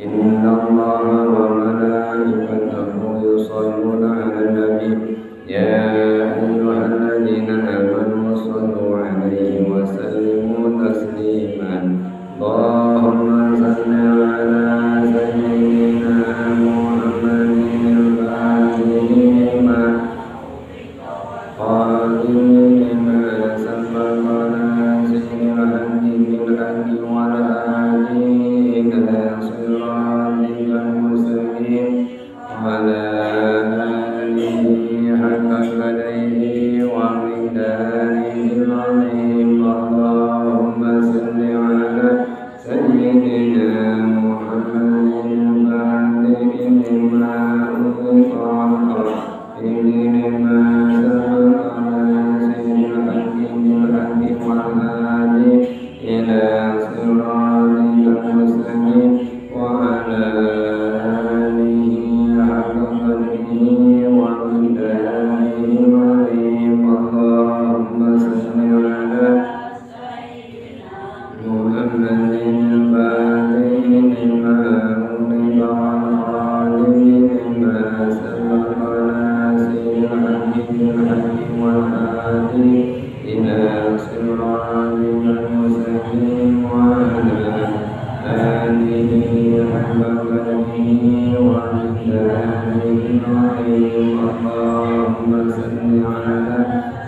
إن الله وملائكته يصلون على النبي يا أيها الذين آمنوا صلوا عليه وسلموا تسليما اللهم صل على سيدنا محمد الفاتح لما خاتم لما سبق ناصر الحق بالحق والهادي إلى صراطك المستقيم وعلى آله حق قدره ومقداره العظيم اللهم صل على سيدنا محمد الفاتح لما أغلق والخاتم لما سبق ناصر الحق بالحق والهادي إلى صراطك المستقيم وعلى آله حق قدره ومقداره العظيم اللهم صل على محمد الفاتح لما أغلق والخاتم لما سبق ناصر الحق بالحق والهادي إلى صراطك المستقيم وعلى آله حق قدره ومقداره العظيم اللهم صل على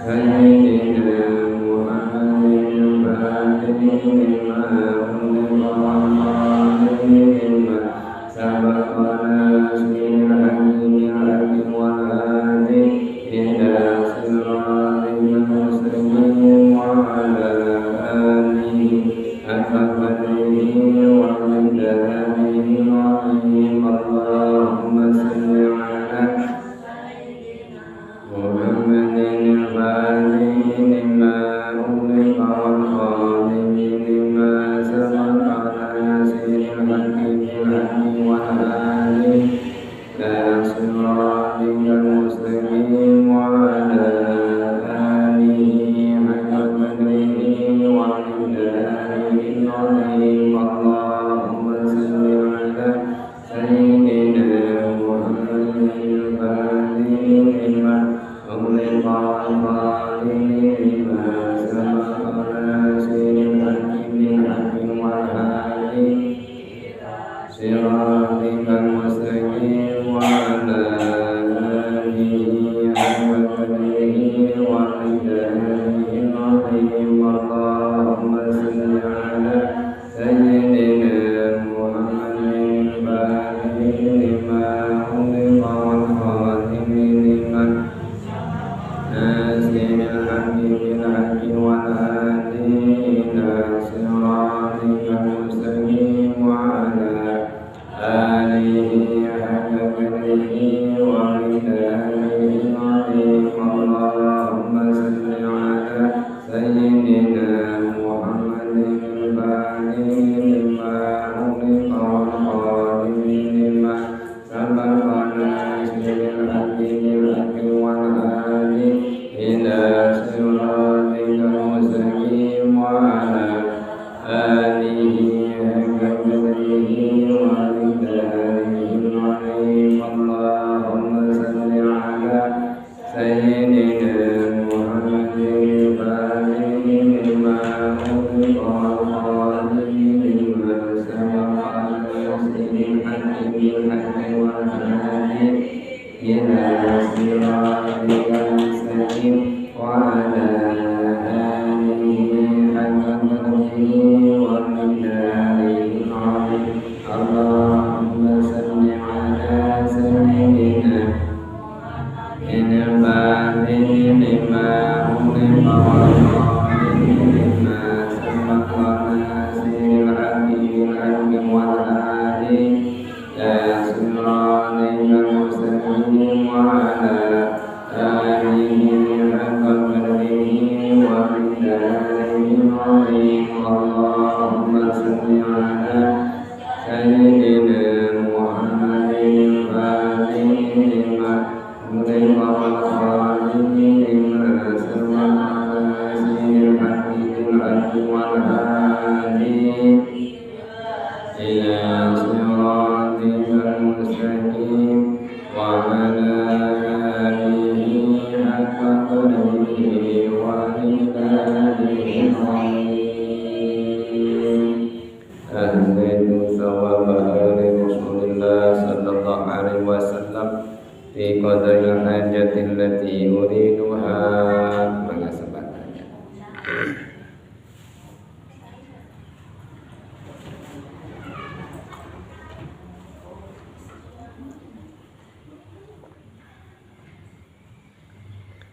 سيدنا محمد الفاتح لما أغلق والخاتم لما سبق ناصر الحق بالحق والهادي إلى صراطك المستقيم وعلى آله حق قدره ومقداره العظيم اللهم صل على محمد الفاتح لما أغلق والخاتم لما سبق ناصر الحق بالحق والهادي إلى صراطك المستقيم وعلى آله حق قدره ومقداره العظيم اللهم صل على سيدنا محمد الفاتح لما أغلق والخاتم لما سبق ناصر الحق بالحق والهادي صراطك المستقيم وعلى آله حق قدره ومقداره العظيم اللهم صل على سيدنا محمد الفاتح لما أغلق والخاتم لما ناصر الحق بالحق والهادي إلى صراطك المستقيم وعلى آله حق قدره ومقداره العظيم اللهم صل على سيدنا محمد الفاتح لما أغلق والخاتم لما سبق ناصر الحق بالحق والهادي إلى صراطك المستقيم وعلى آله حق قدره ومقداره العظيم اللهم صل على سيدنا محمد الفاتح لما أغلق والخاتم لما سبق ناصر الحق بالحق والهادي إلى صراطك المستقيم وعلى آله حق قدره ومقداره العظيم اللهم صل على سيدنا الفاتح لما أغلق والخاتم لما سبق ناصر الحق بالحق والهادي إلى صراطك المستقيم وعلى آله حق قدره ومقداره العظيم اللهم صل على سيدنا محمد الفاتح لما أغلق والخاتم لما سبق ناصر الحق بالحق والهادي إلى صراط qadail hajati allati uriduha. Mangga sebatannya.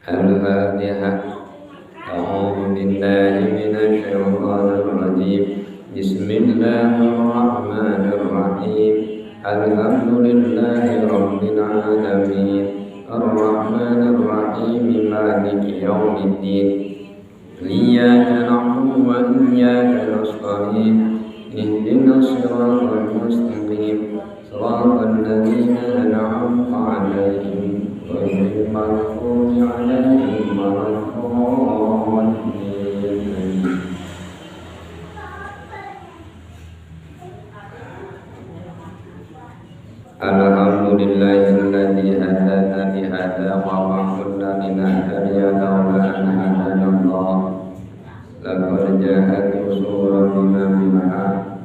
Al-Fatihah. A'udzu billahi minasy syaithanir rajim. Bismillahirrahmanirrahim. Alhamdulillahi rabbil alamin. Ar-Rahmanir Rahim. Maliki yaumiddin. Iyyaka na'budu wa iyyaka nasta'in. Ihdinas siratal mustaqim. Shiratal ladzina an'amta 'alaihim ghairil maghdubi 'alaihim waladdallin. Alhamdulillahilladzi hadana li hadza wa ma kunna linahtadiya laula an hadana Allah. Laqad ja'at rusuluna bil haqq.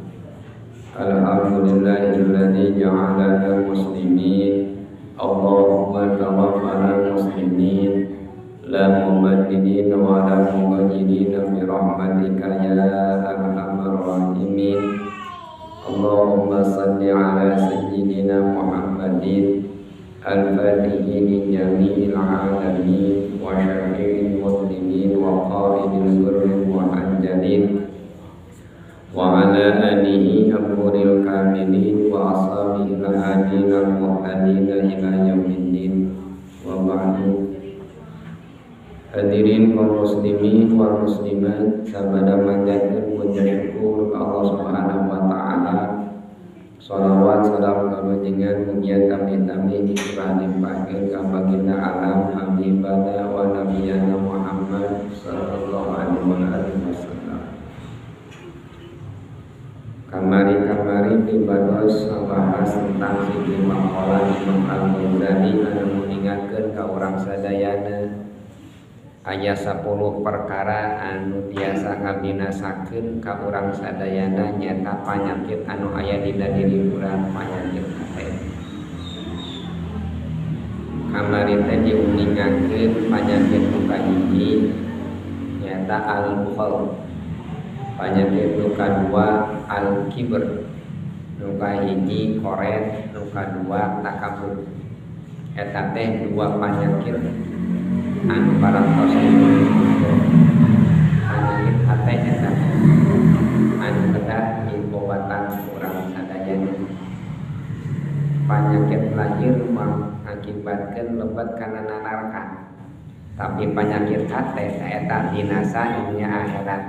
Alhamdulillahilladzi ja'alana muslimin. Allahumma tawaffana muslimin. La mubaddilin wa la mughayyirin bi rahmatika ya arhamar rahimin. Allahumma salli ala sayyidina Muhammadin al-fatihi li jami'il alamin wa syafi'il muslimin wa qaridil qurri muhajjalin wa ala alihi amril kamilin wa ashabihi al-hadin al-muhtadin ila yaumiddin wa ba'du. Hadirin kaum muslimin wal muslimat, sabada manjatkeun puji syukur ka Allah Subhanahu wa taala. Shalawat salam kalujengan mugia tamih-tamih dicurah limpahkeun ka baginda alam habibana wa nabiyana Muhammad sallallahu alaihi wasallam. Kamari pibados membahas tentang siji maqalah Imam Al-Ghazali anu ningatkeun ka urang sadayana aya 10 perkara anu tiasa ngabinasakeun ka urang sadayana nyata panyakit anu aya dina diri urang, panyakit hate. Kamari teh diuningakeun panyakit nu kahiji nyata al-bukhal. Panyakit nu kadua al-kibr. Nu kahiji koret, nu kadua takabur. Eta teh dua panyakit anu parantos panyakit hate eta anu kedah diobatan urang sadayana. Panyakit lahir mengakibatkeun lebet kana naraka, tapi penyakit hate eta binasa dunia akhirat.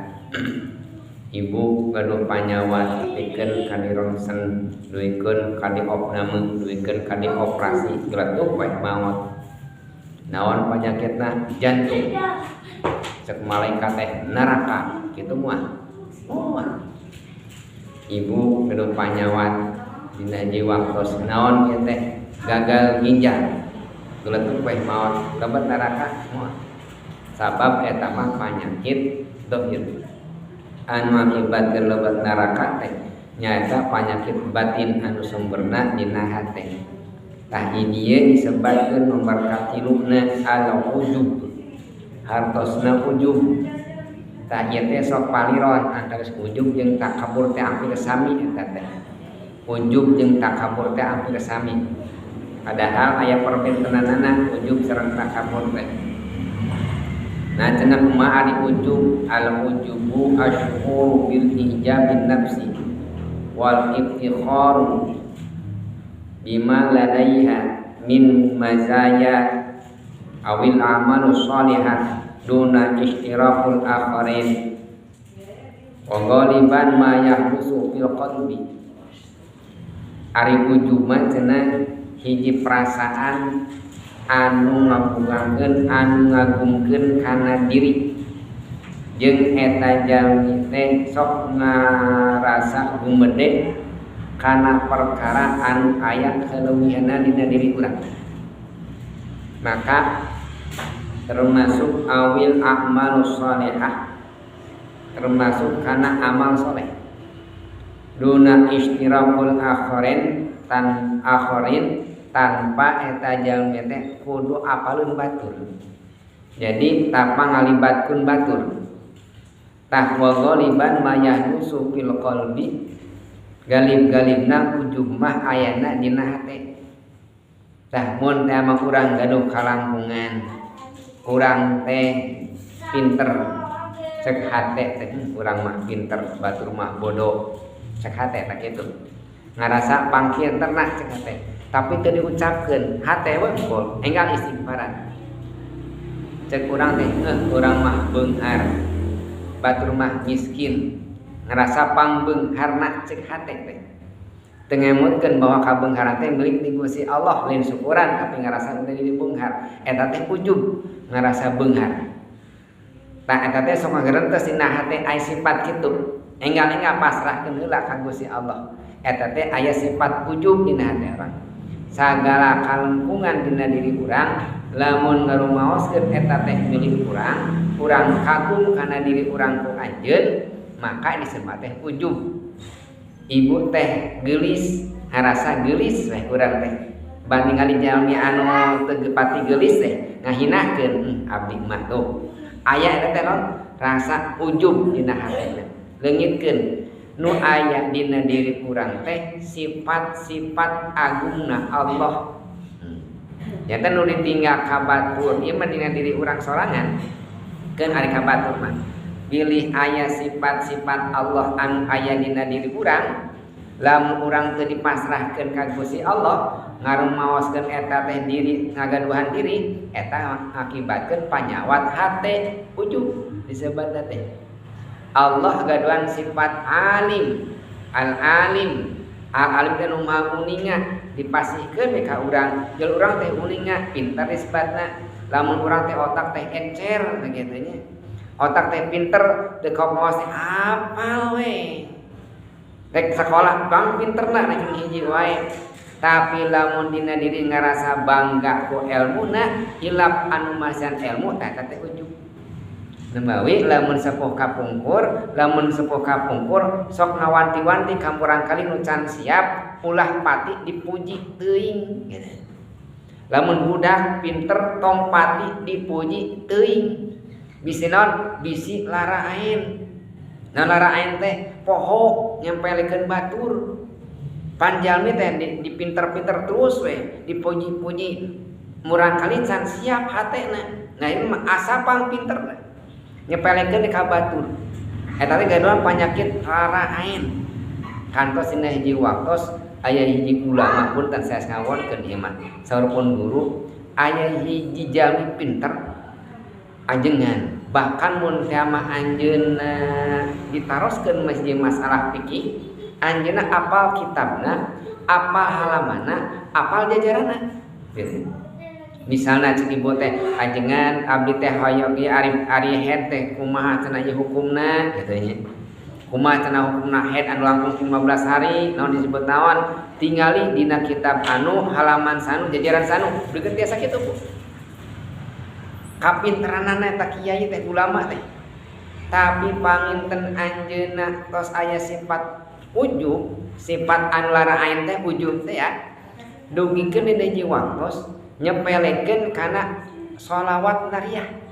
Ibu gaduh panyawa pikeun ka dirongsen, duikeun ka diopname, duikeun ka dioperasi, geletuk bae maot. Naon penyakitna? Jantung. Cek malaikat teh neraka kitu moal. Ibu gaduh panyawat dina jiwaktos naon ieu teh? Gagal ginjal. Geletuk bae maot, lebet neraka moal. Sabab eta mah penyakit dohir. Anu akibatkeun lebet neraka teh nyaeta penyakit batin anu sumberna dina hate. Tah ieu disebutkeun nomor katiluna al-ujub. Hartosna ujub. Tah ieu teh sok paliron antara ujub jeung takabur teh hampir sami eta teh. Ujub jeung takabur teh hampir sami. Padahal aya perbentenanana ujub sareng takabur teh. Nah cenah kumaha ari ujub? Al-ujubu asyhuru bil ijabin nafsi wal iftikharu bima ladaiha min mazaya awil amalu sholihah duna ishtirakul akharin wa ghaliban ma yahdusu fil qalbi. Ari ujub mah cenah hiji perasaan anu ngabungangkeun anu ngagungkeun kana diri jeung eta jalmi teh sok ngarasa gumede kana perkara anu aya keleuwihanna dina diri urang. Maka termasuk awil a'malus sholihah, termasuk kana amal soleh. Duna istirakul akhirin tan akhirin tanpa eta jalmi teh kudu apaleun batur. Jadi tanpa ngalibatkeun batur. Tah wa ghaliban mayahnusu fil qalbi galib-galibna ujub mah ayana dina hate. Tah mun teh mah urang gaduh kalangkungan, urang teh pinter cek hate teh urang mah pinter, batur mah bodoh cek hate tak kitu. Ngarasa pangkieu ternak cek hate, tapi teu diucapkeun hate wengkol enggal istighfaran. Cek urang teh urang mah beunghar, batur mah miskin, ngerasa pangbeungharna cek hate teh. Tengemutkeun bahwa kabeungharan teh milik ti Gusti Allah lain syukuran tapi ngerasa teu dibeunghar. Eta teh ujub ngerasa beunghar. Tah eta teh sok ngagerentes dina hate aya sifat kitu. Enggal-enggal pasrahkeun heula ka Gusti Allah. Eta teh aya sifat ujub dina hate urang. Sagala kalengkungan dina diri urang lamun ngarumaoskeun eta teh milik urang, urang kagum kana diri urang ku anjeun, maka disebut teh ujub. Ibu teh geulis, ngarasa geulis weh urang teh. Banding ali jalmi anu teu pati geulis teh ngahinakeun abdi mah tuh. Aya eta teh non rasa ujub dina hatena. Leungitkeun nu aya dina diri urang teh sifat-sifat agungna Allah. Nyata nu ditinggal ka batur ieu mah dina diri urang sorangan. Keun ari ka batur mah pilih aya sifat-sifat Allah anu aya dina diri urang, lamun urang teu dipasrahkeun ka Gusti Allah, ngarumaoskeun eta teh diri ngagaduhan diri, eta ngakibatkeun panyawat hate ujub disebut teh. Allah gaduhan sifat alim, al-alim. Al-alim teh nu maha uninga dipasihkeun ka urang, jeung urang teh uninga pinter disebutna. Lamun urang teh otak teh encer teh kitu nya. Otak teh pinter teu kawas teh apal we. Rek sakola bang pinterna nek hiji wae. Tapi lamun dina diri ngarasa bangga ku elmuna, hilap anu masan ilmu eta teh ujub. Nemawi lamun sepuh kapungkur, sok ngawanti-wanti ka murangkali nu can siap ulah pati dipuji teuing gitu. Lamun budak pinter tong pati dipuji teuing. Bisi non bisi lara ain. Nah lara ain teh poho nyempelikeun batur. Panjalmi teh dipinter-pinter terus we, dipuji-puji murangkali can siap hatena. Nah ini mah asapang pinterna. Nyepelikeun ka batur. Eta teh gaduhan panyakit lara ain. Kantos dina hiji waktos aya hiji ulama pun tan saya ngawonkeun ieu mah. Saurpun guru aya hiji jalmi pinter ajengan, bahkan mun teh mah anjeunna ditaroskeun masjid masalah fikih, anjeunna apal kitabna, apal halamanna, apal jajaranna. Misalna cek ibu teh ajengan abdi teh hoyong ieu ari head teh kumaha cenah ieu hukumna kitu nya. Kumaha cenah hukumna head anu langkung 15 hari naon disebut naon, tingali dina kitab anu halaman sanu jajaran sanu, deukeut tiasa kitu Bu. Kapinteranana eta kiai teh ulama teh. Tapi panginten anjeunna tos aya sifat ujub, sifat anu lara ain teh ujub teh ya. Dugikeun dina hiji waktos nyepelekeun kana sholawat nariyah.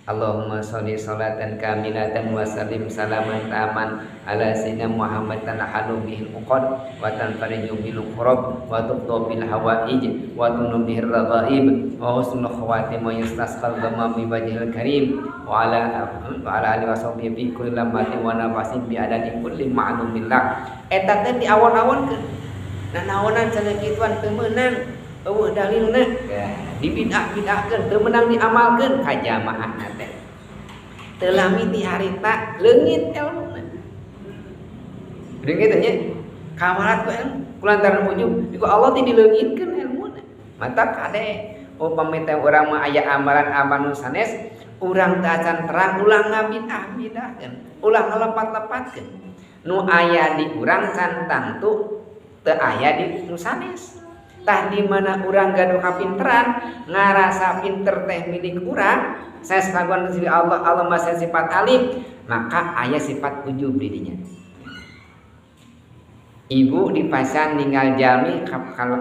Allahumma sholli sholatan kamilatan wa sallim salaman taman ala sayyidina Muhammad tanahadu bihil uqad wa tanfariju bil qurab wa tuqtu bil hawaij wa tunum bihir raghaib wa husnul khawatim wa yastasqal ghamam bi wajhil karim wa ala alihi wa sahbihi bi kulli lamatin wa nafasin bi adadi kulli ma'lumin lak. Eta teh diawon-awonkeun. Nah naonan cenah kituan teu meunang eueuh dalilna dibidah-bidahkeun teu meunang diamalkeun ka jamaahna teh. Teu lami ti harita leungit elmuna. Begitu nya. Kawalat ku ilmu kulantaran ujub ku Allah teh dileungitkeun elmuna. Mata kade upami teh urang mah aya amalan-amalan nu sanes urang teh acan terang ulang ngabidah-bidahkeun, ulang ngalepat-lepatkeun. Nu aya di urang can tangtu teu aya di nu sanes. Tah di mana urang gaduh kapinteran ngarasa pinter teh milik urang, saya sekaguan sifat Allah, Allah masih sifat alim, maka aya sifat ujub di dinya. Ibu di pasar ninggal jalmi kalau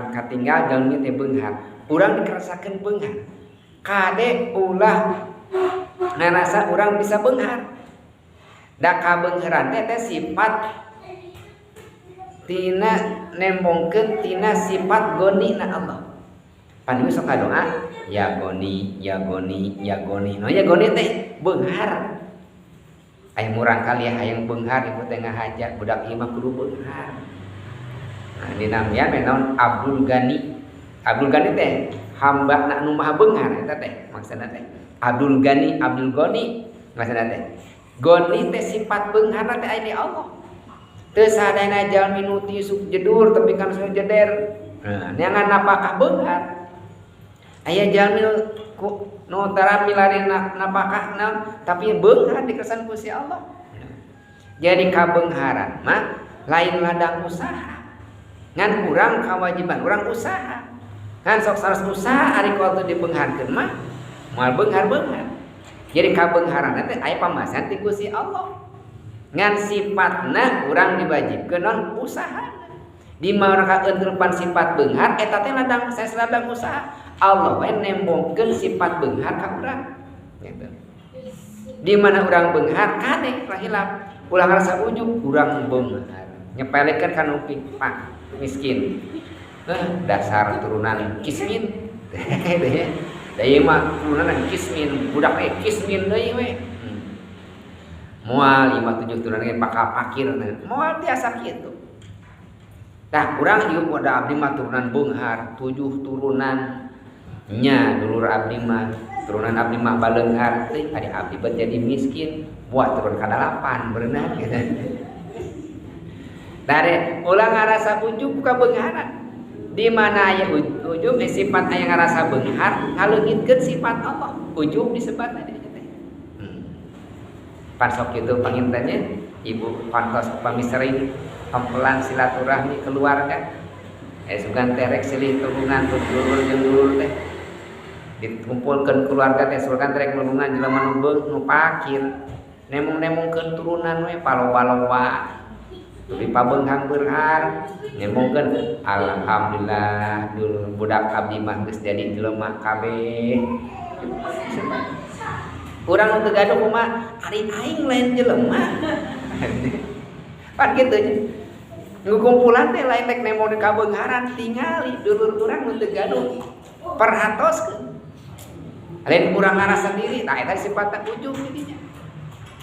katinggal jalmi teh beunghar. Urang dikerasakeun beunghar. Kade ulah ngarasa urang bisa beunghar. Da kabeungharan teh sifat tina nembongkeun tina sifat gonina Allah. Panu sok doa, ya goni, ya goni, ya goni. No ya goni teh beunghar. Aya murang kali hayang beunghar ibu teh ngahajat budak ieu mah kudu beunghar. Nah dina mia menaon Abdul Ghani. Abdul Ghani teh hamba na nu maha beunghar eta teh maksudna teh. Abdul Ghani, Abdul Ghani maksudna teh. Goni teh sifat beunghar teh aya di Allah. Teu sadayana jalmi nu tisuk jedur tapi kan sudah jeder. Nah, neangan napakah beunghar. Aya jalmi nu tara milari napakah tapi beunghar dikesan ku si Allah. Jadi kabeungharan mah lain ladang usaha. Ngan urang kawajiban urang usaha. Kan sok saras usaha ari kudu dibeungharkeun mah moal beunghar-beunghar. Jadi kabeungharan teh aya pamasan ti Gusti Allah. Ngan sifatna urang diwajibkeun non usaha. Di mana kaeunteupan sifat beunghar eta teh ladang ladang usaha. Allah we nembongkeun sifat beunghar ka urang. Gitu. Di mana urang beunghar kade rahilap. Ulah ngarasa ujug urang beunghar. Nyepelekeun ka nu pak miskin. Dasar turunan kismin. Daya mah turunan kismin, budak kismin deui we. Moal 5-7 turunan bakal pakir, moal biasa kitu. Tah urang ieu pada abdi mah turunan beunghar, 7 turunan nya dulur abdi mah, turunan abdi mah baleunghar teuing ari abdi bet jadi miskin, buat turun ka 8 berenang gitu. Dare ulah ngarasa ujug ka beungharan. Di mana aya ujub sifat aya ngarasa beunghar ngaleungitkeun sifat Allah. Ujub disebut tadi teh. Pansok kitu pangintennya ibu pantos pamisering pampelan silaturahmi keluarga. Sugan terek silih tulungan dulur jeung dulur teh. Dikumpulkeun keluarga teh sugan terek nulungan jelema nu beung nu pakir. Nemong-nemongkeun turunan we paloba-loba. Tuluy pabeunghang beunghar nyembongkeun alhamdulillah dulur budak abdi mah geus jadi jelema kabeh. Urang nu teu gaduh kumaha ari aing lain jelema. Pan kitu nya. Ngukumpulan teh lain rek nemong di kabeungharan tingali dulur urang nu teu gaduh perhatoskeun. Lain urang ngarasa diri tah eta sifatna ujub didinya.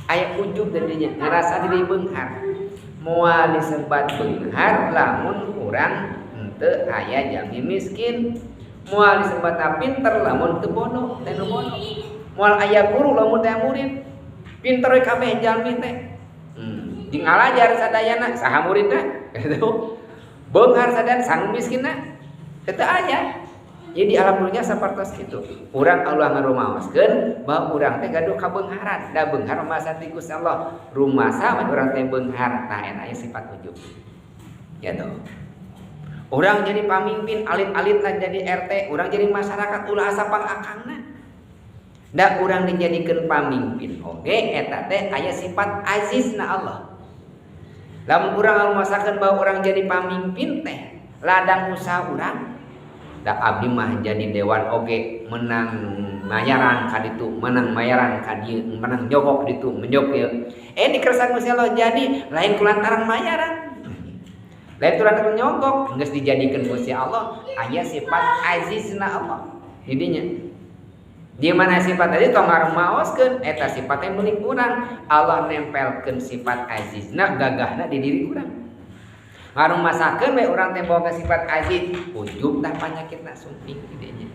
Aya ujub didinya ngarasa diri beunghar. Moal disebat beunghar lamun urang henteu aya jalmi miskin. Moal disebat pinter lamun teu bodoh teh nu bodoh. Moal aya guru lamun teh murid. Pinter we kabeh jalmi teh. Jeung ngalajar sadayana saha muridna gitu. Beunghar sadayana sang miskinna teu aya. Jadi alhamdulillah sapartos kitu. Urang Allah ngarumaoskeun bahwa urang teh gaduh kabeungharan. Da beunghar masa ti Gusti Allah. Rumasa mah urang teh beunghar. Tah eta aya sifat ujub. Ya tuh. Urang jadi pamimpin, alit-alitna jadi RT, urang jadi masyarakat ulah asa pangakangna. Da urang dijadikeun pamimpin oge eta teh aya sifat azizna Allah. Lamun urang ngarumasakeun bahwa urang jadi pamimpin teh ladang usaha urang da abdi mah jadi dewan oge menang mayaran ka ditu menang mayaran ka dieu menang nyogok ditu menyog ieu dikeresan Gusti Allah jadi lain kulantaran mayaran lain kulantaran nyogok geus dijadikeun Gusti Allah aya sifat azizna Allah didinya di mana sifat tadi tong ngarumaoskeun eta sifatna milik urang Allah nempelkeun sifat azizna gagahna di diri urang ngarumasakeun we urang teh boga sifat aziz ujub tah panyakitna sumping didinya.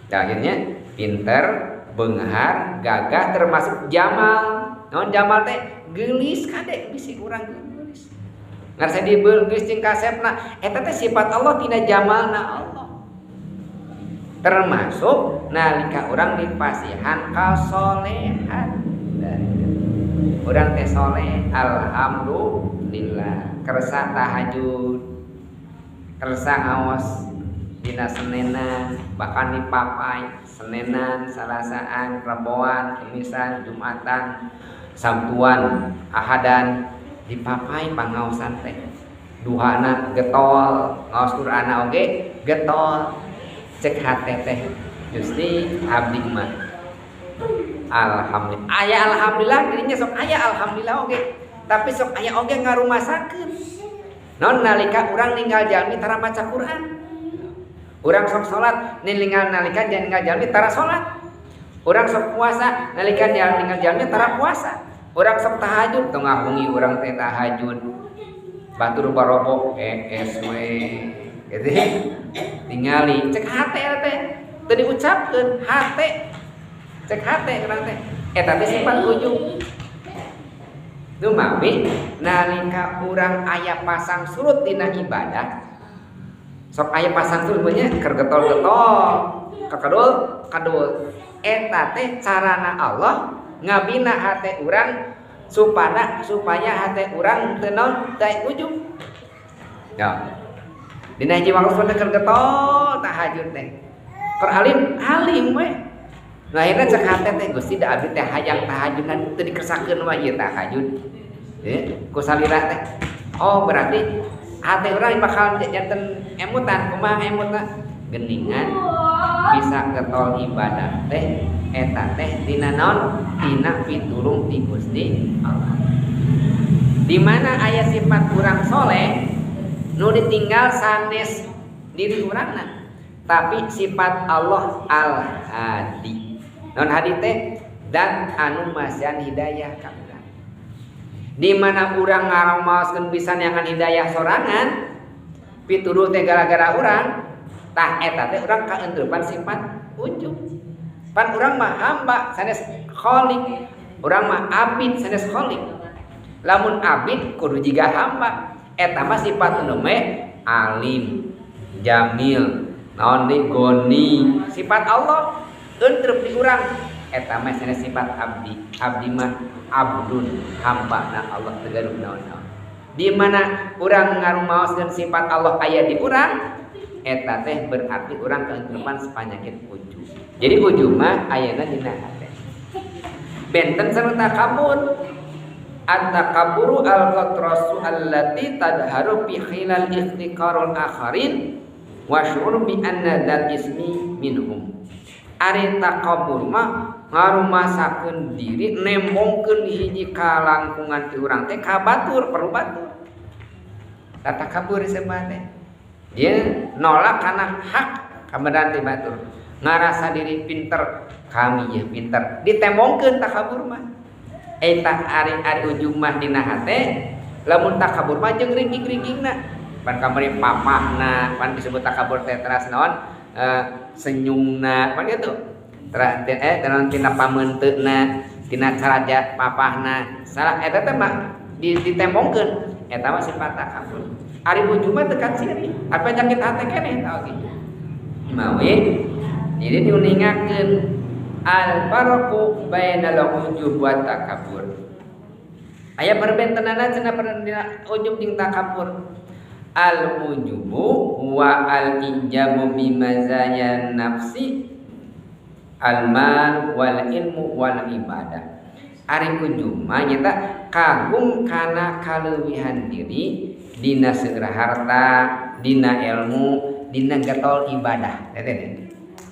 Da akhirnya pinter, beunghar, gagah termasuk jamal. Naon jamal teh geulis kade bisi urang geulis. Ngarasa dibeulgeus jeung kasepna eta teh sifat Allah tina jamalna Allah. Termasuk nalika urang dipasihan kasolehan. Urang teh soleh alhamdulillah. Kersa tahajud, kersa ngaos dina Senenan, bahkan dipapai Senenan, Salasaan, Raboan, Kemisan, Jumatan, Sabtuan, Ahadan dipapai pangaosan teh. duhana getol ngaos Qur'ana oge getol cek hate teh Gusti abdi mah alhamdulillah aya alhamdulillah dirinya sok aya alhamdulillah oge tapi sok aya oge ngarumasakeun non nalika urang ninggal jalmi tara maca Qur'an urang sok salat ninggal nalika ninggal jalmi tara salat urang sok puasa nalika ninggal jalmi tara puasa urang sok tahajud teu ngahungi urang teh tahajud batur barobok SW gitu tingali cek hate teh teu diucapkeun hate cek hate urang teh eta teh sifat ujub dumawi nalika urang aya pasang surut dina ibadah sok aya pasang surut banyak keur getol-getol kadul eta teh carana Allah ngabina hate urang supaya hate urang teu naon teu ujub ya dina hiji waktu teh keur getol tahajud teh keur alim we lahirna cek hate teh Gusti da abdi teh hayang tahajudan teu dikesakeun wae ieu tahajud ku salira teh oh berarti hate urang bakal janten emutan kumaha emutna geningan bisa getol ibadah teh eta teh dina naon dina pitulung ti Gusti Allah di mana aya sifat urang soleh nu ditinggal sanes diri urangna tapi sifat Allah al-hadi non hadi teh dan anu masian hidayah ka urang di mana urang ngaromaoskeun pisan yangan hidayah sorangan pituduh teh gara-gara urang tah eta teh urang kaenteupan sifat ujub pan urang mah hamba sanes khaliq urang mah abid sanes khaliq lamun abid kudu jiga hamba eta mah sifat nu alim jamil naon deui goni sifat Allah eunteup di urang eta mah sanes sifat abdi mah abdun hamba na Allah teu gaduh naon-naon di mana urang ngarumaoskeun sifat Allah aya di urang eta teh berarti urang keenteupan sapanyakit ujub jadi ujub mah ayana dina hate benten sareng takabur at-takabburu al-qatrasu allati tadharu fi khilal ikhtiqarul akharin wa syu'ur bi anna dal ismi minhum ari takabbur mah ngarumasakeun diri nembongkeun hiji kalangkungan ti urang teh ka batur perlu batur takabbur disebut teh dia nolak karena hak kebenaran ti batur ngarasa diri pinter kami ya pinter ditembongkeun takabur mah eta ari ujung mah dina hate lamun takabur mah jeung ringging-ringgingna pan kamari papahna pan disebut takabur teh teras naon senyumna pan kitu teran tina pameunteuna tina caraja papahna salah eta teh mah ditembongkeun eta mah sifat takabur ari ujung mah tekan siri apa nyakit hate keneh tau gitu mawe jadi diuningakeun al farqu bainal ujub wa takabbur aya perbentenana cenah ujub jeung takabbur al ujubu wa al ijabu bi mazaya nafsi al mal wal ilmu wal ibadah ari ujub mah nyata kagum kana kaleuwihan diri dina segera harta dina ilmu dina getol ibadah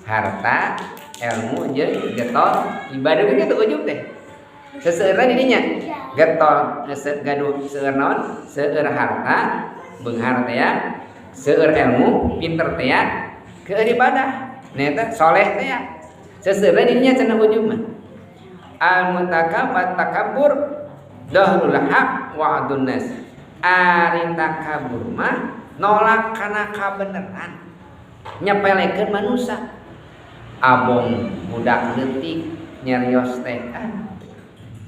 harta ilmu jeung getol ibadah kitu ujub teh seseueurna dirinya getol gaduh seueur naon seueur harta beunghar teh ya seueur ilmu pinter teh ya keur ibadah eta soleh teh ya seseueurna dirinya cenah ujub mah al mutakabbir takabbur dahrul haq wa adun nas ari takabur mah nolak kana kabeneran nyepelekeun manusia abong budak leutik nyarios teh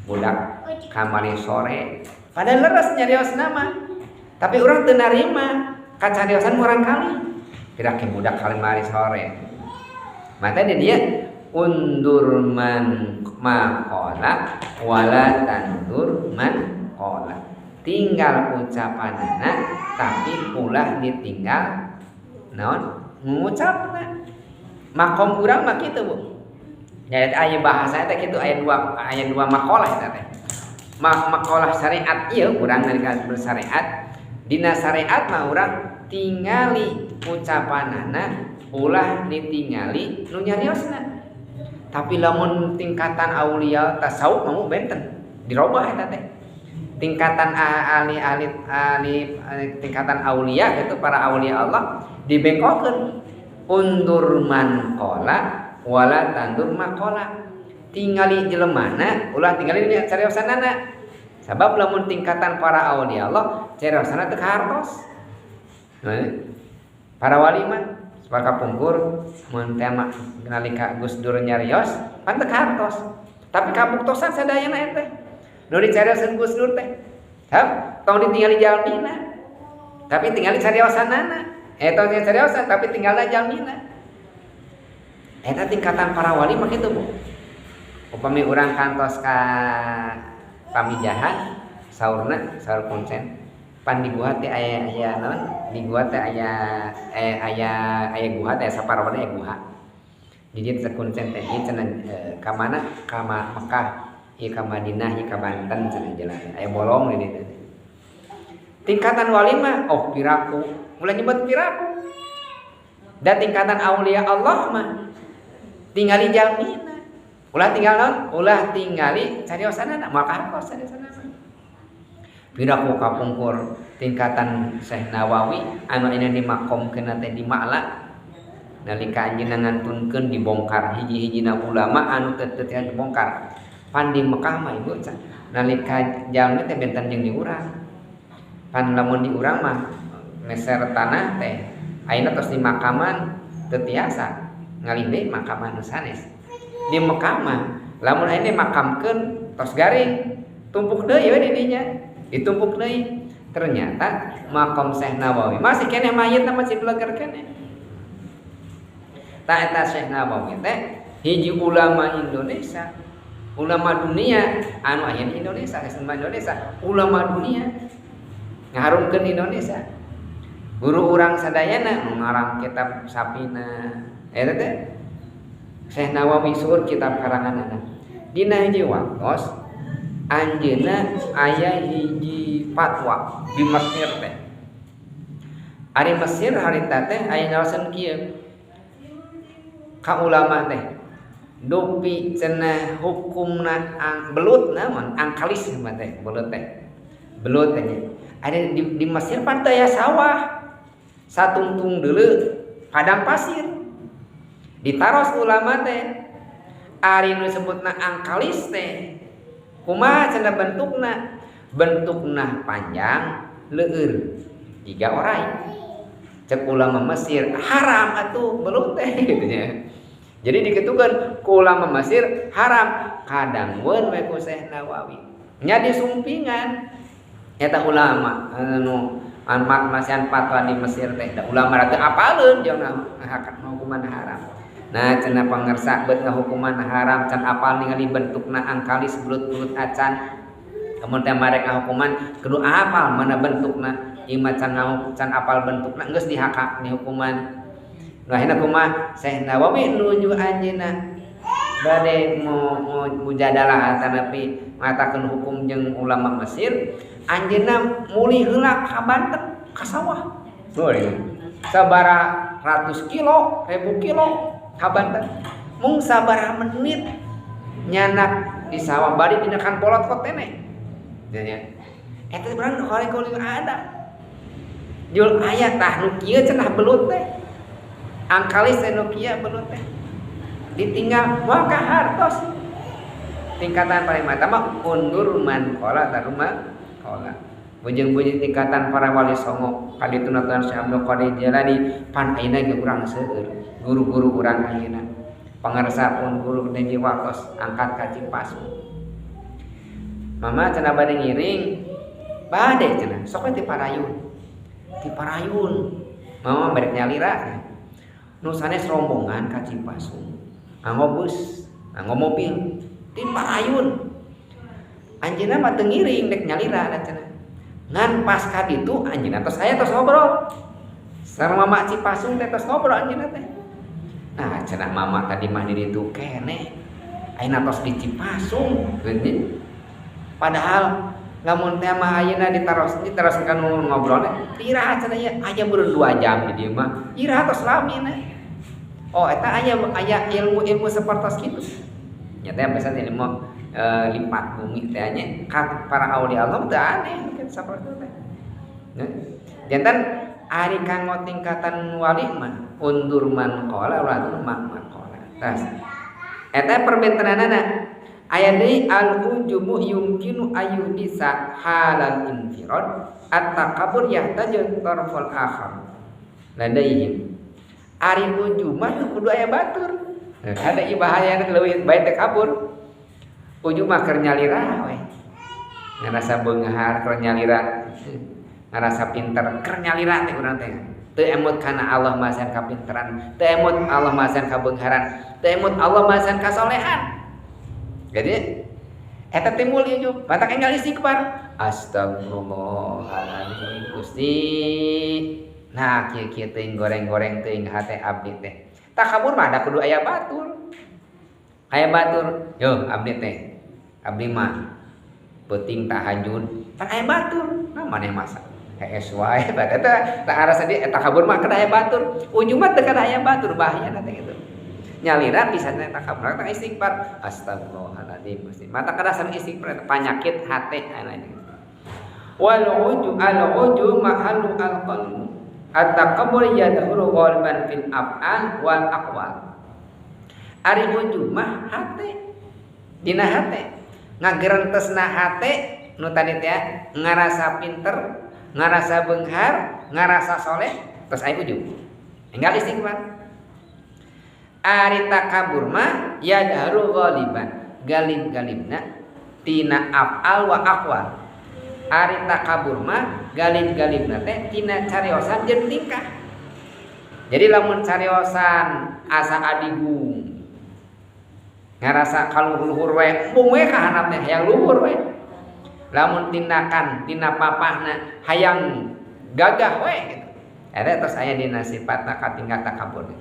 budak kamari sore padahal leres nyarios nama tapi urang teu narima kacariosan urang kali kira ke budak kamari sore mata dia undur man maqala wala tandur man qala tinggal ucapanana tapi ulah ditinggal naon ngucapna makom urang mah kitu Bu nya aya bahasa teh kitu aya dua maqalah eta teh maqalah syariat ieu urang nalika bersyariat Dina syariat mah urang tingali ucapanana ulah ditingali nu nyariosna. Tapi lamun tingkatan aulia tasawuf mah benten dirobah eta teh. Tingkatan tingkatan aulia itu para aulia Allah dibengkokeun undur man qala wala tandur maqala. Tingali jelemana ulah tingali di cariosanana. Sabab lamun tingkatan para aulia Allah carosana teu hartos. Para wali mah sepaka pungkur mun teh mah nalika Gus Dur nyarios pan teu hartos. Tapi kabuktosan sadayana teh. Nu dicarioskeun Gus Dur teh. Tong ditingali jalmina. Tapi tingali cariosanana. Tong tingali cariosan tapi tinggalna jalmina. Eta tingkatan para wali mah kitu, Bu. Upami urang kantos ka pamijahan saurna saur kuncen pan di gua teh aya naon di gua teh aya gua teh saparowana aya gua di dieu sakuncen teh ieu cenah ka mana ka Mekah ieu ka Madinah ieu ka Banten cenah jalan aya bolong di dieu tingkatan wali mah piraku mulai nyebut piraku da tingkatan aulia Allah mah tingali jalmina ulah tinggal naon ulah tingali cariosanana maka hartos cariosanana piraku kapungkur tingkatan Syekh Nawawi anu aya di makomkeun teh di Ma'la nalika anjeunna ngantunkeun dibongkar hiji-hijina ulama anu teu dibongkar pan di Mekah mah ibu nalika jalmi teh benten jeung di urang pan lamun di urang mah meser tanah teh ayeuna tos di makaman teu tiasa ngalih deui makaman sanes di Mekah mah lamun ayeuna makamkeun tos garing tumpuk deui we di dinya ditumpuk deui ternyata makam Syekh Nawawi masih keneh mayitna masih beleger keneh ta eta Syekh Nawawi teh hiji ulama Indonesia ulama dunia anu aya di Indonesia kesemua Indonesia ulama dunia ngaharumkeun Indonesia guru urang sadayana ngarang kitab Sapina eta teh Syekh Nawawi suhur kitab karanganana dina hiji waktos anjeunna aya hiji fatwa di Mesir teh ari Mesir harita teh aya ngaraoskeun kieu ka ulama teh dupi cenah hukumna belut naon angkalis mah teh belut teh ada di Mesir pan teh aya sawah satungtung deuleu padang pasir ditaros ulama teh ari nu disebutna angkalis teh kumaha cenah bentukna panjang leueur 3 oray cek ulama Mesir haram atuh belut teh gitu nya jadi diketukeun ku ulama Mesir haram kadangweun we ku Syekh Nawawi nya disumpingan eta ulama anu masihan fatwa di Mesir teh da ulama ratu apaleun jeung hukuman haram. Nah cenah pangersa beut hukuman haram can apal ningali bentukna angkalis belut-belut acan. Kemun teh marek hukuman kudu apal mana bentukna ieu mah can apal bentukna geus dihakak ni hukuman. Nah akhirna kumaha Syekh Nawawi nuju anjeunna bade mau mujadalah tanapi mengatakan hukum jeung ulama Mesir anjeunna muli heula ka Banten ka sawah. Sabaraha ratus kilo, ribu kilo ka Banten. Mung sabaraha menit nyanak di sawah bari pindahkan polot kok tene. Nya. Eta berang kali ada. Jul aya tah nu kieu cenah belut teh. Angkalis teh nu kieu belut teh. Ditinggal maka hartos. Tingkatan paling mata mah undur man qala taruma qala. Bujeng-bujeng tingkatan para wali songo kali tunatuan Syekh Abdul Qadir Jalani pan ayeuna ge urang seueur guru-guru urang ayeuna pangarsa pun guru neji wakos angkat ka Cipasu mama cenah bade ngiring bade cenah sok ti parayun mama bade nyalira nu sanes rombongan ka Cipasu nganggo bus nganggo mobil ti parayun anjeunna mah teu ngiring dek nyalira cenah ngan pas ka ditu anjeunna tos aya tos ngobrol sareng mama Cipasung teh tos ngobrol anjeunna teh nah cenah mama tadi mah di ditu keneh ayeuna tos di Cipasung padahal Lamun teh mah ayeuna diteruskeun ngobrolna iraha cenah aya beureun 2 jam di dieu mah iraha tos lami na. Oh eta aya ilmu sapertos kitu. Nya teh pesan ilmu lipat bumi teh nya ka para aulia Allah teh aneh mungkin saperti teh. Jantan ari kanggo tingkatan wali mah undur man qala ulah man qala. Tas eta perbentenanana aya deui al-ujubu yumkinu ayudisa halal infirad at-takabbur yahtaju tarful akhar ladaihim ari ujub mah kudu aya batur ada ibahayana leuwih bae takabur ujub mah keur nyalira we ngarasa beunghar keur nyalira ngarasa pinter keur nyalira teh urang teh teu emot kana Allah masan kapinteran teu emot Allah masan kabeungharan teu emot Allah masan kasolehan. Jadi eta timbul ujub, batak enggal istighfar. Astagfirullahaladzim Gusti. Nah, kieu teuing goreng-goreng teuing hate abdi teh. Takabur mah da kudu aya batur. Aya batur, yo abdi teh. Abdi mah peuting tahajud, pan aya batur. Nah maneh masak. Hees wae bae eta tah arasa di takabur mah kada aya batur. Ujub mah teu kada aya batur, bahayana teh kitu. Nyalira pisan eta takabur tah istighfar. Astagfirullahaladzim Gusti. Mata kadasan istighfar panyakit hate aya. Wal ujub mahallu al-qalb. At-takabbur yadhuru ghaliban fil af'al wal aqwal. Ari ujub mah hate. Dina hate. Ngagerentesna hate nu tadi teh ngarasa pinter, ngarasa beunghar, ngarasa soleh, terus aya ujub. Enggal istighfar. Ari takabur mah yadharu ghaliban galib-galibna tina af'al wa aqwal. Ari takabur mah galib-galibna teh tina cariosan jeung tingkah. Jadi lamun cariosan asa adigung ngarasa kaluhur we embung we ka handap teh hayang luhur we. Lamun tindakan tina papahna hayang gagah we gitu. Eta tos aya dina sifatna katingkat takabur.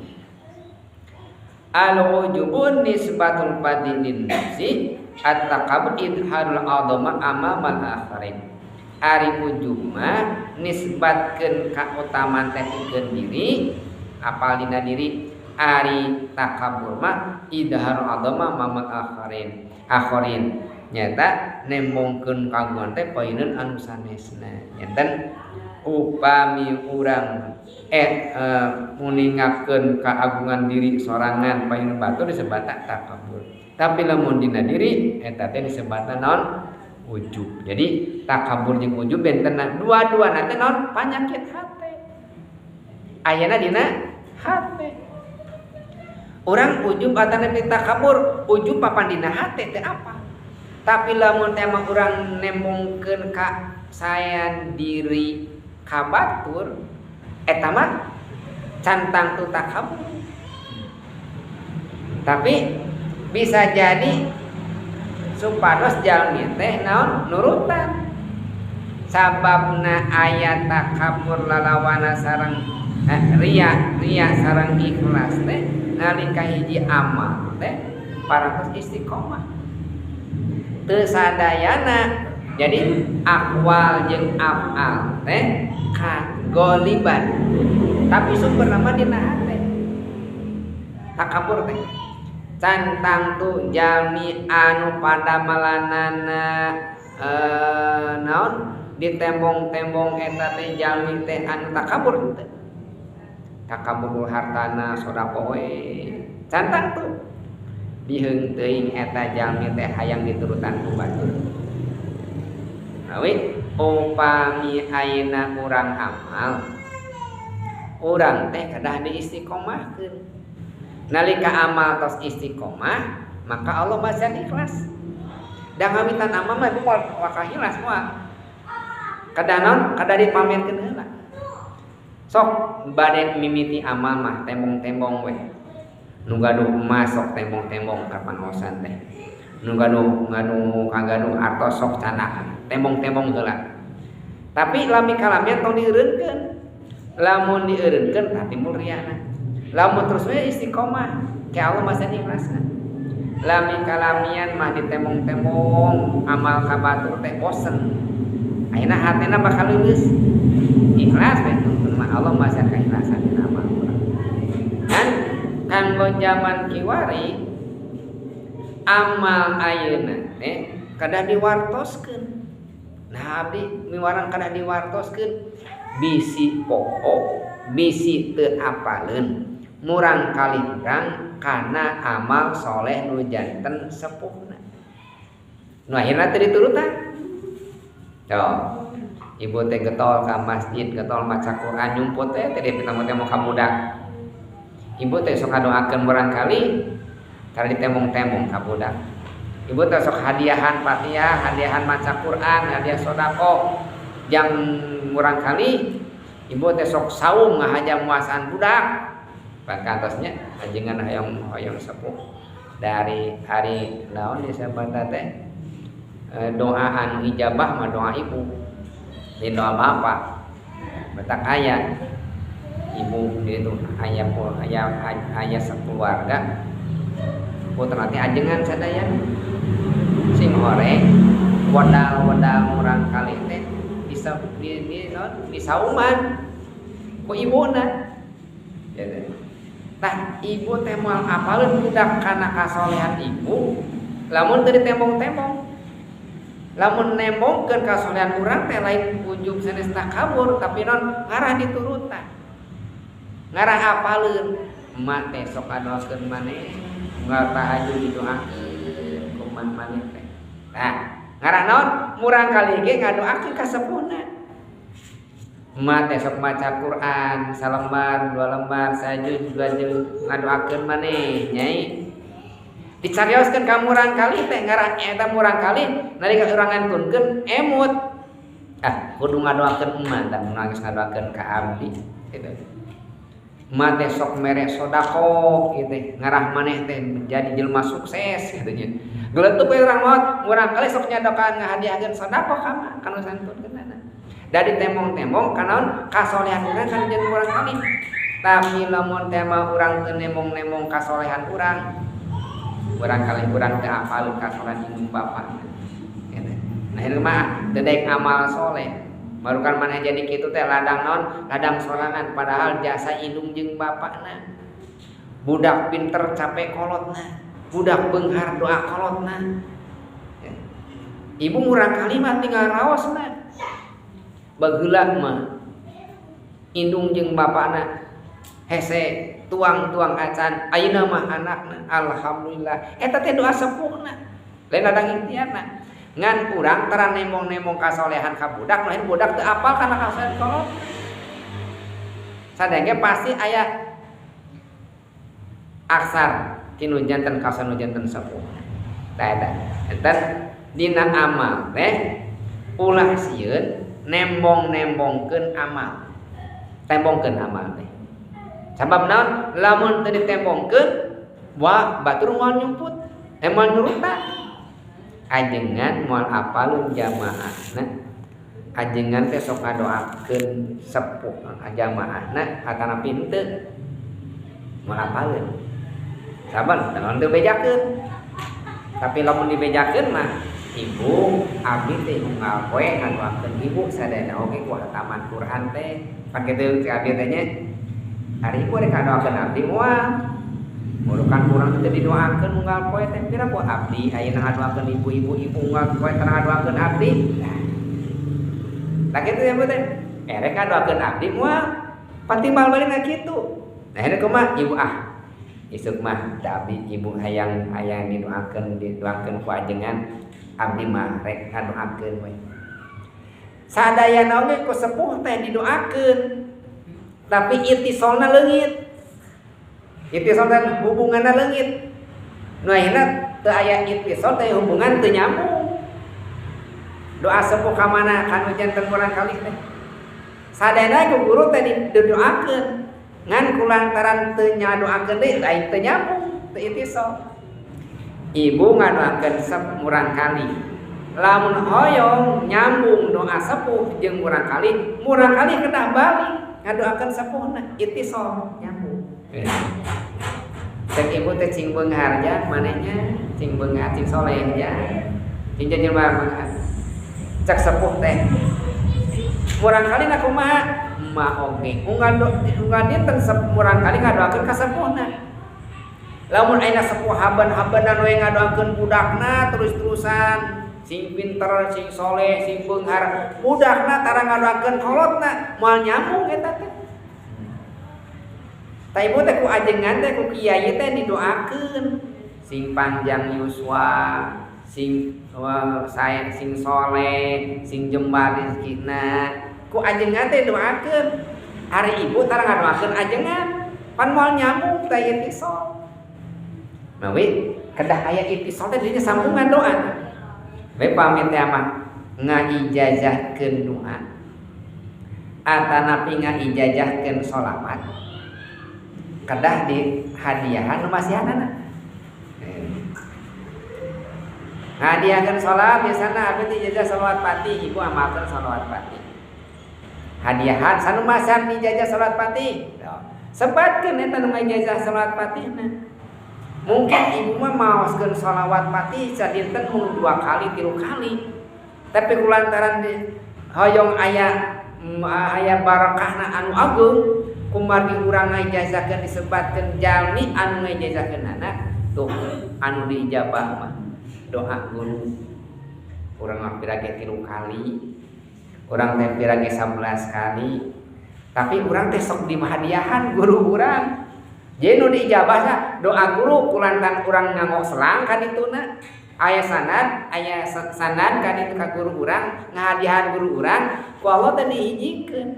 Al-ujubun nisbatul fadilin nafsi at-takabbur idharul adama amamal akharin. Ari ujub mah nisbatkeun ka utamaan teh pikeun diri apal dina diri. Ari takabbur mah idharul adama amamal akharin. Nyata nembongkeun kagungan teh poineun anu sanesna. Nyanten upami urang muningakeun kaagungan diri sorangan paeun batur disebut takabur. Tapi lamun dina diri eta teh disebut naon? Ujub. Jadi takabur jeung ujub bentenna dua-duana teh naon? Panyakit hate. Ayeuna dina hate. Urang ujub atana takabur, ujub papan dina hate teh apa? Tapi lamun teh mah urang nembongkeun ka sayan diri ka batur eta mah cantang tu takabur. Tapi bisa jadi supados jalmi teh naon nurutan. Sababna aya takabur lalawana sareng riya sareng ikhlas teh nalika hiji amal teh parantos istiqomah. Teu sadayana jadi akwal jeung af'al teh kagoliban. Tapi sumber nama dina hate. Takabur teh cantang tu jalmi anu pada malanana naon ditembong-tembong eta teh jalmi teh anu takabur teh. Takabur hartana sodaqoh we. Cantang tu diheung teuing eta jalmi teh hayang diturutan ku batur. Awi upami ayeuna urang amal urang teh kedah diistiqomahkeun. Nalika amal tos istiqomah maka Allah bacan ikhlas. Da ngawitan amal mah moal ikhlas moal. Kedah naon? Kedah dipamerkeun heula. Sok bade mimiti amal mah tembong-tembong we. Nu gaduh emas sok tembong-tembong kapanhosan teh. Nu gaduh kagaduh artos sok candakan. Tembong-tembong heula. Tapi lami kalamian tong dieureunkeun. Lamun dieureunkeun tah timbul riyana. Lamun terus we istiqomah ke Allah masa ikhlasna. Lami kalamian mah ditembong-tembong amal ka batur teh bosen. ayeuna hatena bakal lulus ikhlas we Allah masih keikhlasan dina amal kan kanggo zaman kiwari amal ayeuna kada diwartoskeun. Nah abdi miwarang kada diwartoskeun bisi pokok bisi teu apaleun murang kali urang kana amal soleh nu janten sepuhna nu akhirna teu diturutan. Ibu teh getol ka masjid getol maca Quran nyumput teh pitang teh mau ka budak. Ibu teh sok ngadoakeun murang kali kada ditemong-temong ka budak. Ibu teh sok hadiahan Fatihah, hadiahan maca Quran, hadiah sedekah. Jang murang kali ibu teh sok saum ngahajam muasaan budak. Pakantosnya ajengan hoyong sepuh dari hari naon disebut teh doa anu ijabah mah doa ibu. Di doa bapak betak ayah ibu itu ayah sekeluarga putra teh ajengan sadaya sing hore wadal murang kali teh disauman ku ibuna tah ibu teh moal apaleun budak kana kasolehan ibu lamun teu ditembong-tembong lamun nembongkeun kasolehan urang teh lain ujug sanesna kabur tapi non ngarah diturutan ngarah apaleun emak teh sok adoakeun maneh unggal tahajud didoakeun kuman maneh teh nah ngarah naon murang kali ge ngadoakeun ka sepuhna emak teh sok maca Quran salembar dua lembar sajud dua juz ngadoakeun maneh nyai dicarioskeun ka murang kali teh ngarah eta murang kali nalika urang ngantunkeun emut kudu ngadoakeun emak tah nangis ngadoakeun ka abdi kitu emak teh sok mere sodako kitu ngarah maneh teh menjadi jelema sukses kitu nya geleutup we urang maot murang kali sok nyadokan ngahadiahkeun sodako ka emak kana santunkeunana da ditembong-tembong kanaon kasolehan urang kana jeung murang kali tapi lamun teh mah urang teu nembong-nembong kasolehan urang barangkali kurang teu apal kasolehan indung bapa. Nah ieu mah teu daek amal soleh. Marukan maneh jadi kitu teh ladang naon? Ladang sorangan padahal jasa indung jeung bapana. Budak pinter capek kolotna, budak beunghar doa kolotna. Ibu murang kali mah tinggal raosna. Bageula mah indung jeung bapana hese tuang acan ayeuna mah anakna alhamdulillah eta teh doa sepuhna lain ladang ikhtiarna ngan urang tara nembong-nembong kasolehan ka budak lain budak teu apal kana kasolehan kolot sadenge pasti aya aksar tinu janten kasolehan janten sepuhna tah eta enten dina amal teh ulah sieun nembong-nembongkeun amal tembongkeun amal teh sabab naon lamun teu ditembongkeun wa batur moal nyumput moal nurutan ajengan moal apalun jamaahna ajengan teh sok ngadoakeun sepuh jamaahna hatana pinteu moal apaleun saban naon teu bejakeun tapi lamun dibejakeun mah ibu abdi teh unggal poe ngadoakeun ibu sadaya oge ku hataman Quran teh pan kitu abdi teh nya hari ibu rek ngadoakeun abdi moal murukan kurang teu didoakeun unggal poe teh pira ku abdi ayeuna ngadoakeun ibu unggal poe teu ngadoakeun abdi nah kitu ya teh rek ngadoakeun abdi moal patimbal balik kitu nah ini kumaha ibu isuk mah da abdi ibu hayang didoakeun ku ajengan abdi mah rek ngadoakeun we sadayana oge ku sepuh teh didoakeun tapi itisolna leungit itisolna hubunganna leungit nu ayeuna teu aya itisol teh hubungan teu nyambung doa sepuh ka mana kanu janten kurang kali teh sadayana ku guru teh didoakeun ngan kulantaran teu nyadoakeun deui lain teu nyambung teu itisol ibu ngadoakeun murang kali lamun hoyong nyambung doa sepuh jeung murang kali kedah balik ngadoakeun sepuhna itisol nyambung cek ibu teh cing beunghar ja manehnya cing beunghar cing soleh ja cing jelema cek sepuh teh Murang kali na kumaha ma oge unggal dinten murang kali ngadoakeun kasepuhna. Lamun ayeuna sepuh haban-habanan we ngadoakeun budakna terus-terusan sing pinter, sing soleh, sing beunghar, budakna tara ngadoakeun kolotna moal nyambung eta teh. Taibu teh ku ajengan teh ku kiai teh didoakeun sing panjang yuswa, sing saya sing soleh, sing jembar rezekina. Ku ajengan teh doakeun. Hari ibu tara ngadoakeun ajengan, pan moal nyambung teh itisol. Mawi kedah aya itisol teh dinya sambungan doa. We pamit teh mah ngaijazahkeun doa. Atanapi ngaijazahkeun sholawat. Kedah di hadiahan nu masihanana. Hadiahkeun sholawat biasana abdi ijazah sholawat Fatih, ibu amalkeun sholawat Fatih. Hadiahan sanu masihan ijazah sholawat Fatih. Sebatkeun eta nu ngajazah sholawat Fatihna. Mungkin ibu mah maoskeun sholawat Fatih sadinten mung 2 kali 3 kali. Tapi kulantaran di hoyong aya barakahna anu agung, kumargi urang ngajazahkeun disebatkeun jalmi anu ngajazahkeun anak, tuh anu diijabah mah doa guru. Urang mah pirage 3 kali. Urang teh pirage 11 kali. Tapi urang teh sok dimahadiahan guru urang. Jadi nu diijabahna doa guru kulantan urang nganggo selang ka dituna aya sanad ka ditu ka guru urang ngahadiahan guru urang ku Allah teh dihijikeun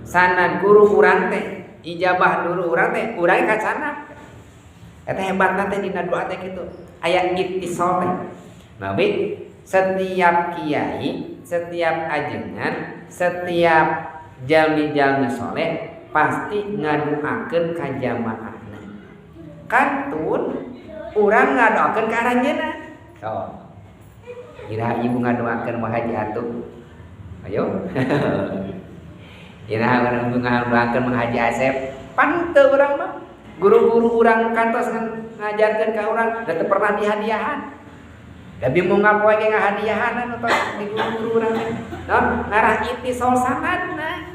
sanad guru urang teh ijabah guru urang teh urang ka sanad eta hebatna teh dina doa teh kitu aya ittisal teh. Nabi setiap kiai, setiap ajengan, setiap jalmi-jalmi soleh pasti ngadoakeun ka jamaahna. Kantun urang ngadoakeun ka aranjeunna. Kira ibu ngadoakeun mah Haji Atuh. Ayo. Kira urang ngadoakeun mah Haji Asep. Pan teu urang mah. Guru-guru urang kantos ngajarkeun ka urang da teu pernah dihadiahan. Da bingung ngapoe ge ngahadiahan anu di guru-guru urang teh. Naon ngarah ittisal sanadna.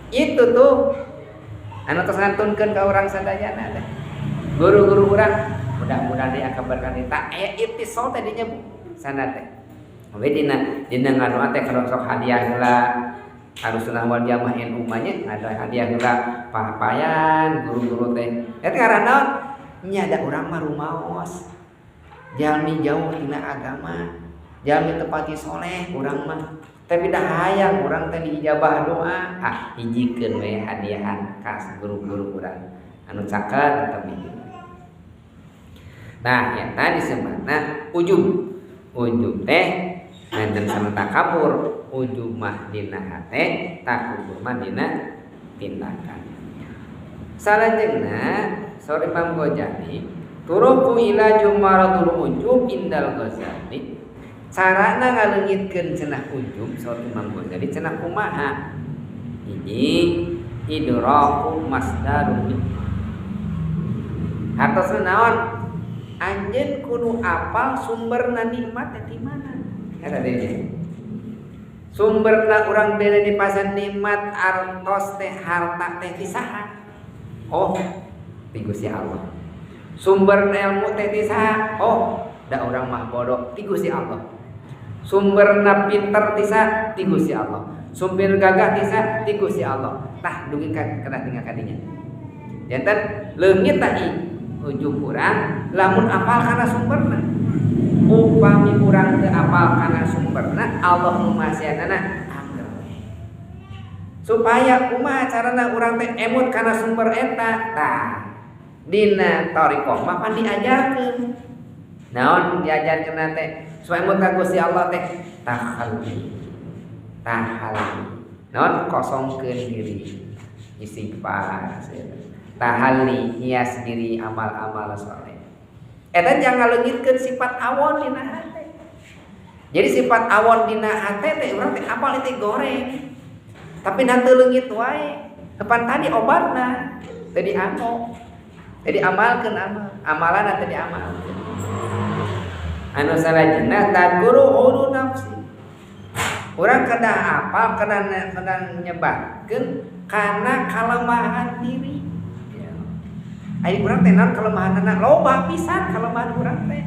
Itu tuh anu tos ngantunkeun ka urang sadayana teh. Guru-guru urang mudah-mudahan dia akan berkata aya ittisal teh dinya sanad teh. We dina ngadoa teh kalau sok hadiah heula Ahlussunnah wal Jamaah NU mah nya ada hadiah heula pahapayan guru-guru teh. Eta ngaran naon? Nya da urang mah rumaos. Jalmi jauh tina agama, jalmi tepati soleh urang mah. Tapi dah hayang urang teh diijabah doa, hijikeun we hadiahan ka guru-guru urang anu caket tapi. Nah, eta disebutna ujub. Ujub teh ngenten sama takabur, ujub mah dina hate, takabur mah dina tindakan. Salajengna sori Imam Ghazali, turuqu ila jumaratul ujub indal Ghazali. Carana ngaleungitkeun cenah ujub saur Imam Ghazali cenah kumaha? Hiji idraku masdarun. Hartosna naon? Anjeun kudu apal sumberna nikmat teh di mana? Eta teh. Sumberna urang bere di pasan nikmat artos teh harta teh di saha? Oh, ti Gusti Allah. Sumber ilmu teh di saha? Oh, da urang mah bodoh ti Gusti Allah. Sumberna pinter tisa ti Gusti Allah. Sumber gagah tisa ti Gusti Allah. Tah dugi kana tinggal kadinya. Janten leungit tadi ujung urang lamun apal kana sumberna. Upami urang teu apal kana sumberna, Allah nu masihanana angger. Supaya kumaha carana urang teh emut kana sumber eta? Tah dina thariqah mah pan diajarkeun. Naon diajarkeun teh? Supaya emut ka Gusti Allah teh tahalli. Naon kosongkeun diri. Istighfar. Tahalli hias diri amal-amal saleh. Eta jangan leungitkeun sifat awon dina hate. Jadi sifat awon dina hate teh urang teh apal teh goreng. Tapi na teu leungit wae. Depan tadi obatna teu dianggo. Teu diamalkeun amalan teu diamalkeun. Anu salajengna tadguru ulu nafsi. Urang kedah apa kedah nyebatkeun karena kalemahan diri. Ai urang teh naon kelemahanna loba pisan kelemahan urang teh.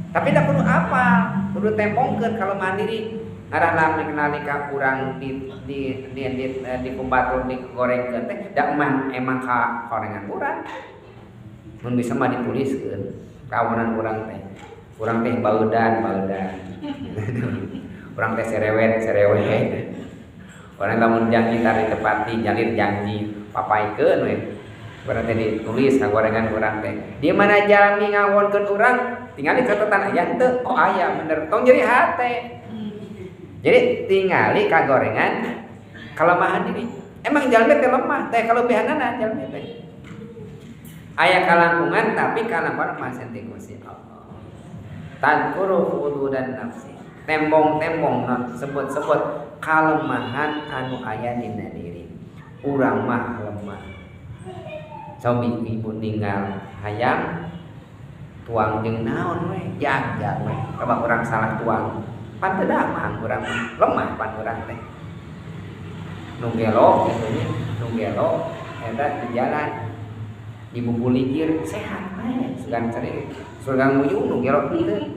Tapi da kudu apa? Kudu tempongkeun kelemahan diri. Ngaranna mengenali ka urang di kubatur digorengkeun teh da emang ka gorengan urang. Mun bisa mah dituliskeun kawanan urang teh. Urang teh baeudan. Urang teh serewet. Urang lamun janji tari tepati jalir janji papaikeun we. Berarti ditulis gorengan urang teh. Di mana jalmi ngawonkeun urang, tingali catatan aya teu? Oh aya bener. Tong jadi hate. Jadi tingali kagorengan kelemahan diri. Emang jalmi teh lemah, teh kalebihanna jalmi teh. Aya kalangkungan tapi kalangkungan masih ti Gusti Allah. Tadkuru hududan nafsi. Tembong-tembong sebut-sebut kalemahan anu aya dina diri. Urang mah lemah. Cobi ibu tinggal hayang tuang jeung naon we jag we coba urang salah tuang pan teu damang urang lemah pan urang teh nu gelo eta di jalan di bumbu likir sehat we sugan cari surgang muyung nu gelo teu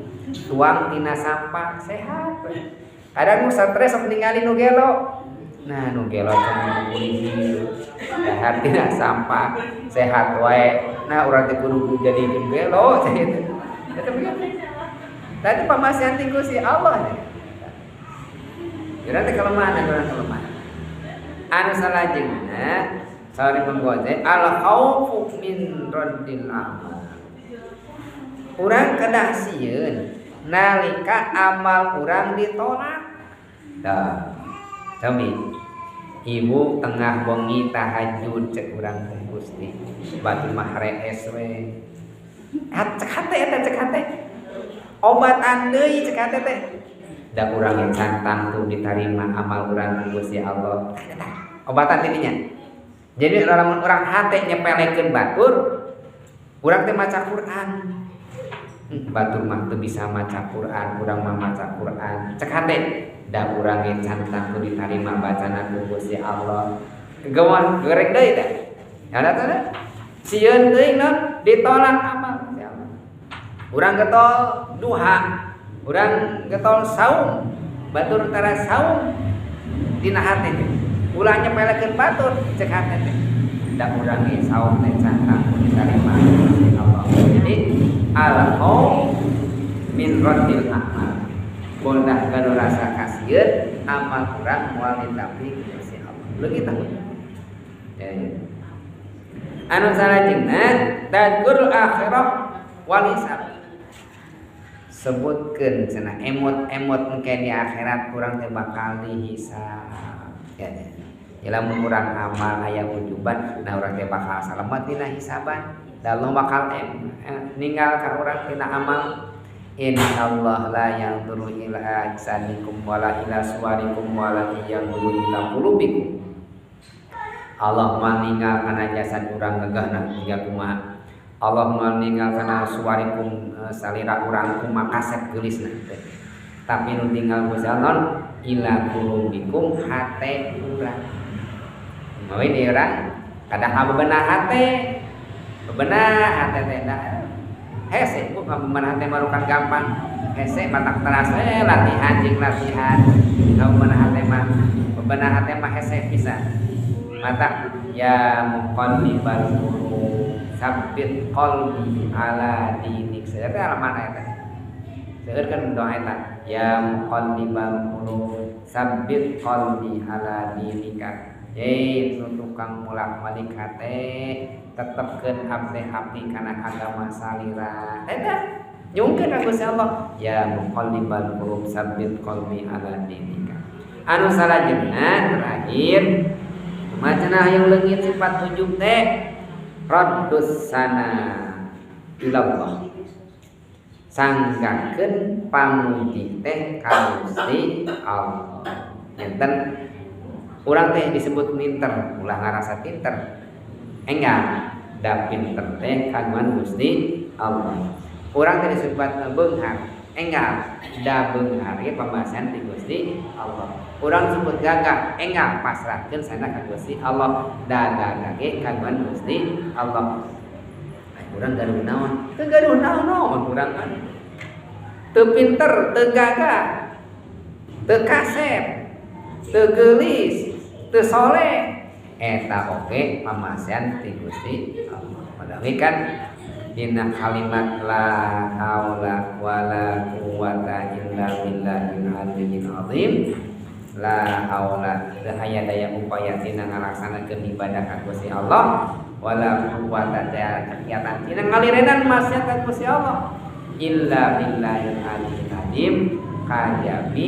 tuang tina sampah sehat we kadang nu stres sok ningali nu gelo. Nah, nu gelo cenah bumbu dahar tina sampah sehat wae. Nah, urang teh kudu jadikeun gelo teh itu. Eta begitu. Tadi pamasihan ti Gusti Allah. Urang teh kelemahan urang kelemahan. Anu salajengna sari penggoce al khaufu min raddil amal. Urang kedah sieun nalika amal urang ditolak. Dah. Sami ibu tengah bengi tahajud cek urang teh Gusti batu mah rees we cek hate obatan deui cek hate teh da urang yang santang tuh ditarima amal urang ku Gusti Allah obatan tidinya. Jadi lamun urang hate nyepelekeun batur urang teh maca Quran batur mah teu bisa maca Quran urang mah maca Quran cek hate da urang ge santang kudu ditarima bacana ku Gusti Allah. Geuan goreng deui teh. Ada teh sieun teuing non ditolak amal Gusti Allah. Urang getol duha, urang getol saum, batur tara saum dina hate teh. Ulah nyepelekeun batur cek hate teh. Da urang ge saum teh santang kudu ditarima Gusti Allah. Jadi al-khauf min raddil amal. Bondah kanu rasa kasieun amal urang moal ditampi ku Gusti Allah. Leungit tah. Ya. Anu salajengna tadkur akhirah wal hisab. Sebutkeun cenah emot-emot engke di akhirat urang teh bakal dihisab. Ya. Lamun urang amal aya ujuban, nah urang teh bakal salamet dina hisaban. Da Allah bakal ninggal ka urang tina amal. Inna Allah la yanzuru ila ajsadikum wala ila suwarikum wala yanzuru ila qulubikum. Allah mah ninggal kana jasad urang gagahna hingga kumaha. Allah mah ninggal kana suwarikum salira urang kumaha kasep geulisna. Tapi nu tinggal Gusti Allah ila qulubikum hate urang. Mawi di urang kada bebenah hate. Bebenah hate teh hese bu bebenah teh marukan gampang hese matak teras latihan jeung latihan bebenah teh mah bebenah teh mah hese pisan mata ya muqallibal qulub sabbit qalbi ala dinik saya teh alaman eta seueurkeun doa eta ya muqallibal qulub sabbit qalbi ala dinika tukang mulak balik hate tetepkeun abdi kana agama salira eta nyungkeun ka Gusti Allah ya muqallibal qulub sabbit qalbi ala dinika. Anu salajengna terakhir macana yang leungit sifat ujub teh raddus sana ilallah sanggakeun pamuji teh ka Gusti Allah. Enten urang teh disebut pinter ulah ngarasa pinter enggak da pinter teh kagungan Gusti Allah. Urang teh disebut beunghar enggal da beunghar ge pambahasan ti Gusti Allah. Urang sebut gagah enggal pasrahkeun sana ka Gusti Allah. Da gagah ge kagungan Gusti Allah. Urang gaduh naon? Teu gaduh naon urang kan. Teu pinter, teu gagah, teu kasep, teu geulis, teu soleh. Eta oge pambahasan ti Gusti Allah. Padahal kan dina kalimat la haula wala quwata illa billahil aliyyil azim, la haula teu aya daya upaya tina ngalaksanakeun ibadah ka Gusti Allah, wala quwata teu kegiatan tina ngalirenan maksiat ka Gusti Allah, illa billahil aliyyil azim, kajabi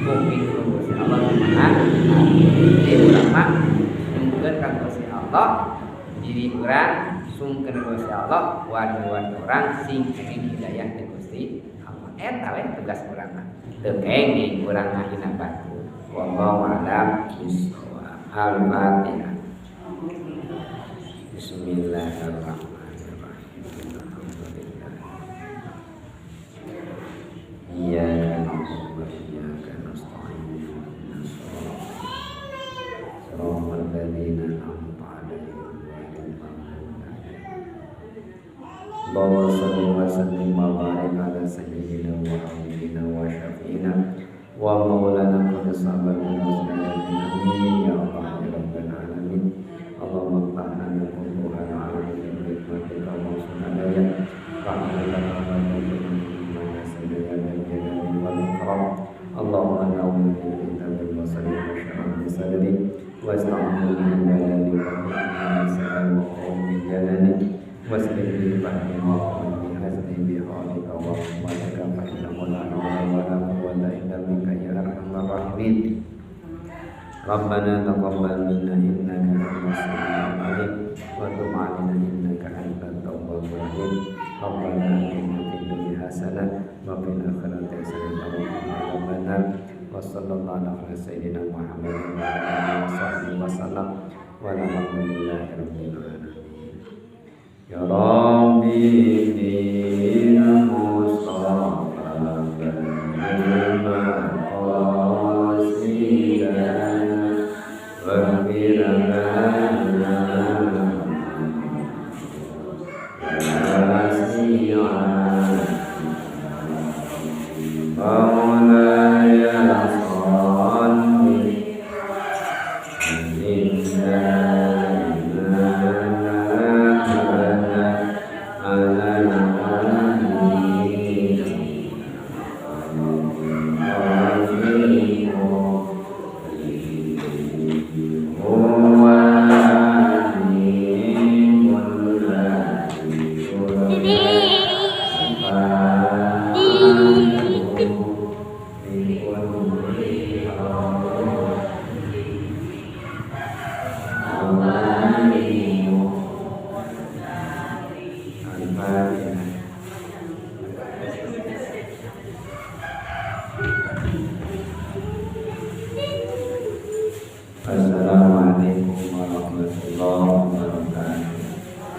kuping Gusti Allah mana di ulama sungkeun ka Gusti Allah, diri urang sungkeun Gusti Allah, wadu-wadu urang sing kenging hidayah ti Gusti Allah. Eta we tugas urang mah. Teu kenging urang ngahina batu. Wallahu a'lam bishawab. Al-Fatihah. Bismillahirrahmanirrahim. Alhamdulillah. Iyyaka na'budu wa iyyaka nasta'in. Shiratal ladzina an'amta 'alaihim ghairil maghdubi 'alaihim. Allahumma shalli wa sallim wa barik ala sayyidina wa habibina wa syafi'ina wa maulana qad sabarna amin ya Allah ya rabbal alamin. Allahumma ighfir lana wa lana bi rahmatika wa sunadaya rahmataka wa rahmataka sadaya dan jalali wal ikram. Allahumma na'udzu bika min wasali wa syarri sadri wa astagfiruka min balali wa min sa'al wa qawmi jalali waslim bi fahmi wa bi hasbi bi halika wa rahmatika fa innahu la hawla wa la quwwata illa bika ya arhamar rahimin. Rabbana taqabbal minna innaka antas samiul alim wa tub 'alaina innaka antat tawwabur rahim. Rabbana atina fid dunya hasanah wa fil akhirati hasanah wa qina adzabannar. Wa sallallahu ala sayyidina Muhammadin wa ala alihi washabbihi wasallam walhamdulillahi rabbil alamin. Ya Rabbi